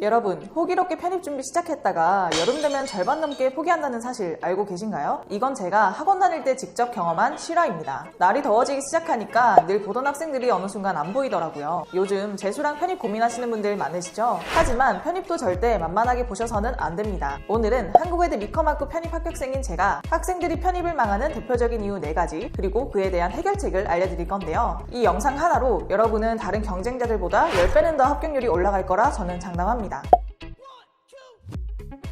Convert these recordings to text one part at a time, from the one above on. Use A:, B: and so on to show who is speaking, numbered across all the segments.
A: 여러분, 호기롭게 편입 준비 시작했다가 여름 되면 절반 넘게 포기한다는 사실 알고 계신가요? 이건 제가 학원 다닐 때 직접 경험한 실화입니다. 날이 더워지기 시작하니까 늘 보던 학생들이 어느 순간 안 보이더라고요. 요즘 재수랑 편입 고민하시는 분들 많으시죠? 하지만 편입도 절대 만만하게 보셔서는 안 됩니다. 오늘은 한국외대 미커만고 편입 합격생인 제가 학생들이 편입을 망하는 대표적인 이유 4가지, 그리고 그에 대한 해결책을 알려드릴 건데요. 이 영상 하나로 여러분은 다른 경쟁자들보다 10배는 더 합격률이 올라갈 거라 저는 장담합니다.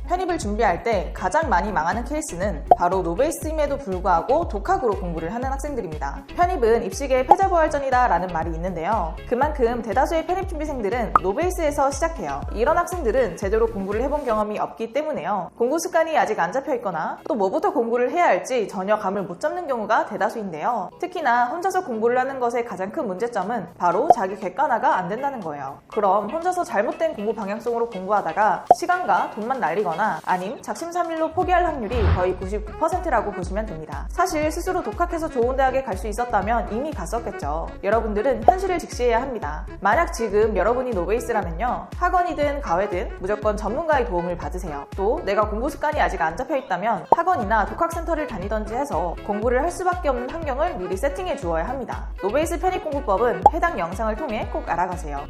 A: 편입을 준비할 때 가장 많이 망하는 케이스는 바로 노베이스임에도 불구하고 독학으로 공부를 하는 학생들입니다. 편입은 입시계의 패자부활전이다 라는 말이 있는데요. 그만큼 대다수의 편입준비생들은 노베이스에서 시작해요. 이런 학생들은 제대로 공부를 해본 경험이 없기 때문에요. 공부 습관이 아직 안 잡혀 있거나 또 뭐부터 공부를 해야 할지 전혀 감을 못 잡는 경우가 대다수인데요. 특히나 혼자서 공부를 하는 것의 가장 큰 문제점은 바로 자기 객관화가 안 된다는 거예요. 그럼 혼자서 잘못된 공부 방향성으로 공부하다가 시간과 돈만 날리거나 아님 작심삼일로 포기할 확률이 거의 99%라고 보시면 됩니다. 사실 스스로 독학해서 좋은 대학에 갈 수 있었다면 이미 갔었겠죠. 여러분들은 현실을 직시해야 합니다. 만약 지금 여러분이 노베이스라면요, 학원이든 가외든 무조건 전문가의 도움을 받으세요. 또 내가 공부 습관이 아직 안 잡혀 있다면 학원이나 독학센터를 다니던지 해서 공부를 할 수밖에 없는 환경을 미리 세팅해 주어야 합니다. 노베이스 편입공부법은 해당 영상을 통해 꼭 알아가세요.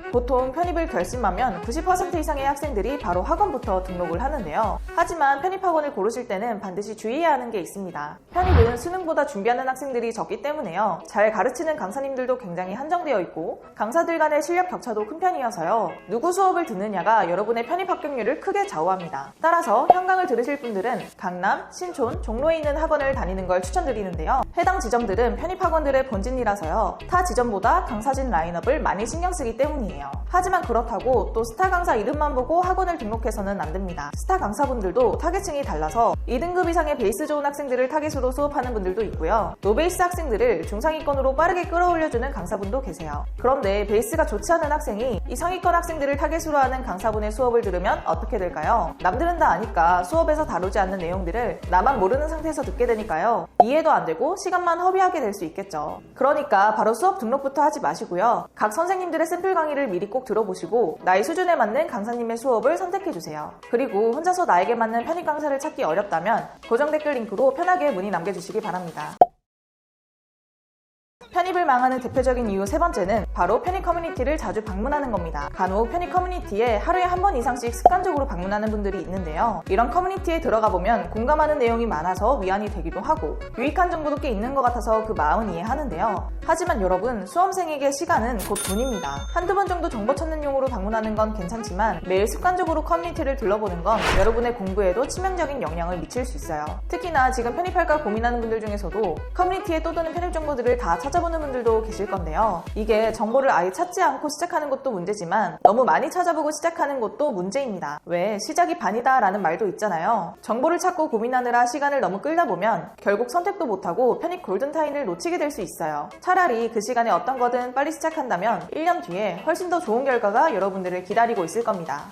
A: 보통 편입을 결심하면 90% 이상의 학생들이 바로 학원부터 등록을 하는데요. 하지만 편입학원을 고르실 때는 반드시 주의해야 하는 게 있습니다. 편입은 수능보다 준비하는 학생들이 적기 때문에요. 잘 가르치는 강사님들도 굉장히 한정되어 있고 강사들 간의 실력 격차도 큰 편이어서요. 누구 수업을 듣느냐가 여러분의 편입 합격률을 크게 좌우합니다. 따라서 현강을 들으실 분들은 강남, 신촌, 종로에 있는 학원을 다니는 걸 추천드리는데요. 해당 지점들은 편입학원들의 본진이라서요. 타 지점보다 강사진 라인업을 많이 신경 쓰기 때문이에요. 하지만 그렇다고 또 스타 강사 이름만 보고 학원을 등록해서는 안 됩니다. 스타 강사분들도 타겟층이 달라서 2등급 이상의 베이스 좋은 학생들을 타겟으로 수업하는 분들도 있고요. 노베이스 학생들을 중상위권으로 빠르게 끌어올려주는 강사분도 계세요. 그런데 베이스가 좋지 않은 학생이 이 상위권 학생들을 타겟으로 하는 강사분의 수업을 들으면 어떻게 될까요? 남들은 다 아니까 수업에서 다루지 않는 내용들을 나만 모르는 상태에서 듣게 되니까요. 이해도 안 되고 시간만 허비하게 될 수 있겠죠. 그러니까 바로 수업 등록부터 하지 마시고요. 각 선생님들의 샘플 강의를 미리 꼭 들어보시고 나의 수준에 맞는 강사님의 수업을 선택해주세요. 그리고 혼자서 나에게 맞는 편입 강사를 찾기 어렵다면 고정 댓글 링크로 편하게 문의 남겨주시기 바랍니다. 편입을 망하는 대표적인 이유 3번째는 바로 편입 커뮤니티를 자주 방문하는 겁니다. 간혹 편입 커뮤니티에 하루에 한 번 이상씩 습관적으로 방문하는 분들이 있는데요. 이런 커뮤니티에 들어가 보면 공감하는 내용이 많아서 위안이 되기도 하고 유익한 정보도 꽤 있는 것 같아서 그 마음은 이해하는데요. 하지만 여러분, 수험생에게 시간은 곧 돈입니다. 한두 번 정도 정보 찾는 용으로 방문하는 건 괜찮지만 매일 습관적으로 커뮤니티를 둘러보는 건 여러분의 공부에도 치명적인 영향을 미칠 수 있어요. 특히나 지금 편입할까 고민하는 분들 중에서도 커뮤니티에 떠도는 편입 정보들을 다 찾아보는 분들도 계실 건데요. 이게 정보를 아예 찾지 않고 시작하는 것도 문제지만 너무 많이 찾아보고 시작하는 것도 문제입니다. 왜 시작이 반이다 라는 말도 있잖아요. 정보를 찾고 고민하느라 시간을 너무 끌다 보면 결국 선택도 못하고 편입 골든타임을 놓치게 될 수 있어요. 차라리 그 시간에 어떤 거든 빨리 시작한다면 1년 뒤에 훨씬 더 좋은 결과가 여러분들을 기다리고 있을 겁니다.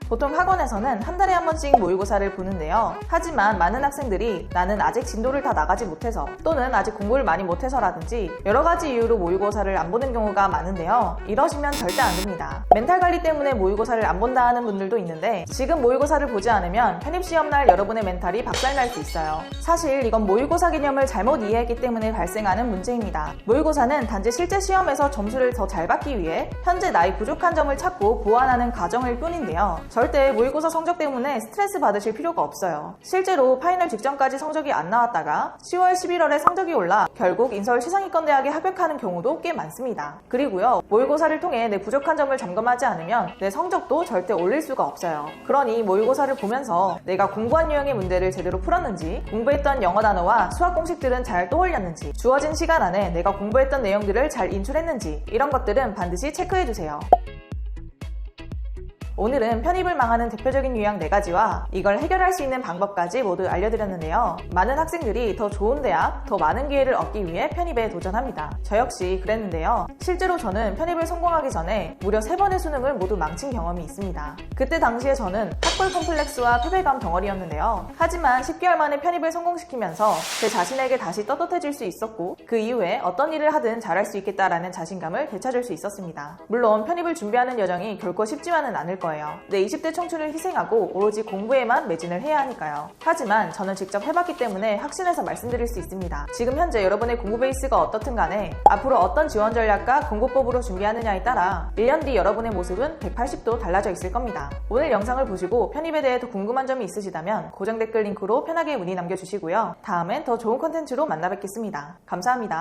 A: 보통 학원에서는 한 달에 한 번씩 모의고사를 보는데요. 하지만 많은 학생들이 나는 아직 진도를 다 나가지 못해서 또는 아직 공부를 많이 못해서라든지 여러 가지 이유로 모의고사를 안 보는 경우가 많은데요. 이러시면 절대 안 됩니다. 멘탈 관리 때문에 모의고사를 안 본다 하는 분들도 있는데 지금 모의고사를 보지 않으면 편입시험날 여러분의 멘탈이 박살날 수 있어요. 사실 이건 모의고사 개념을 잘못 이해했기 때문에 발생하는 문제입니다. 모의고사는 단지 실제 시험에서 점수를 더 잘 받기 위해 현재 나의 부족한 점을 찾고 보완하는 과정일 뿐인데요. 절대 모의고사 성적 때문에 스트레스 받으실 필요가 없어요. 실제로 파이널 직전까지 성적이 안 나왔다가 10월, 11월에 성적이 올라 결국 인서울 최상위권 대학에 합격하는 경우도 꽤 많습니다. 그리고요, 모의고사를 통해 내 부족한 점을 점검하지 않으면 내 성적도 절대 올릴 수가 없어요. 그러니 모의고사를 보면서 내가 공부한 유형의 문제를 제대로 풀었는지, 공부했던 영어 단어와 수학 공식들은 잘 떠올렸는지, 주어진 시간 안에 내가 공부했던 내용들을 잘 인출했는지 이런 것들은 반드시 체크해주세요. 오늘은 편입을 망하는 대표적인 유형 4가지와 이걸 해결할 수 있는 방법까지 모두 알려드렸는데요. 많은 학생들이 더 좋은 대학, 더 많은 기회를 얻기 위해 편입에 도전합니다. 저 역시 그랬는데요. 실제로 저는 편입을 성공하기 전에 무려 3번의 수능을 모두 망친 경험이 있습니다. 그때 당시에 저는 학벌 컴플렉스와 패배감 덩어리였는데요. 하지만 10개월 만에 편입을 성공시키면서 제 자신에게 다시 떳떳해질 수 있었고 그 이후에 어떤 일을 하든 잘할 수 있겠다라는 자신감을 되찾을 수 있었습니다. 물론 편입을 준비하는 여정이 결코 쉽지만은 않을 거예요. 내 20대 청춘을 희생하고 오로지 공부에만 매진을 해야 하니까요. 하지만 저는 직접 해봤기 때문에 확신해서 말씀드릴 수 있습니다. 지금 현재 여러분의 공부 베이스가 어떻든 간에 앞으로 어떤 지원 전략과 공부법으로 준비하느냐에 따라 1년 뒤 여러분의 모습은 180도 달라져 있을 겁니다. 오늘 영상을 보시고 편입에 대해 더 궁금한 점이 있으시다면 고정 댓글 링크로 편하게 문의 남겨주시고요. 다음엔 더 좋은 컨텐츠로 만나 뵙겠습니다. 감사합니다.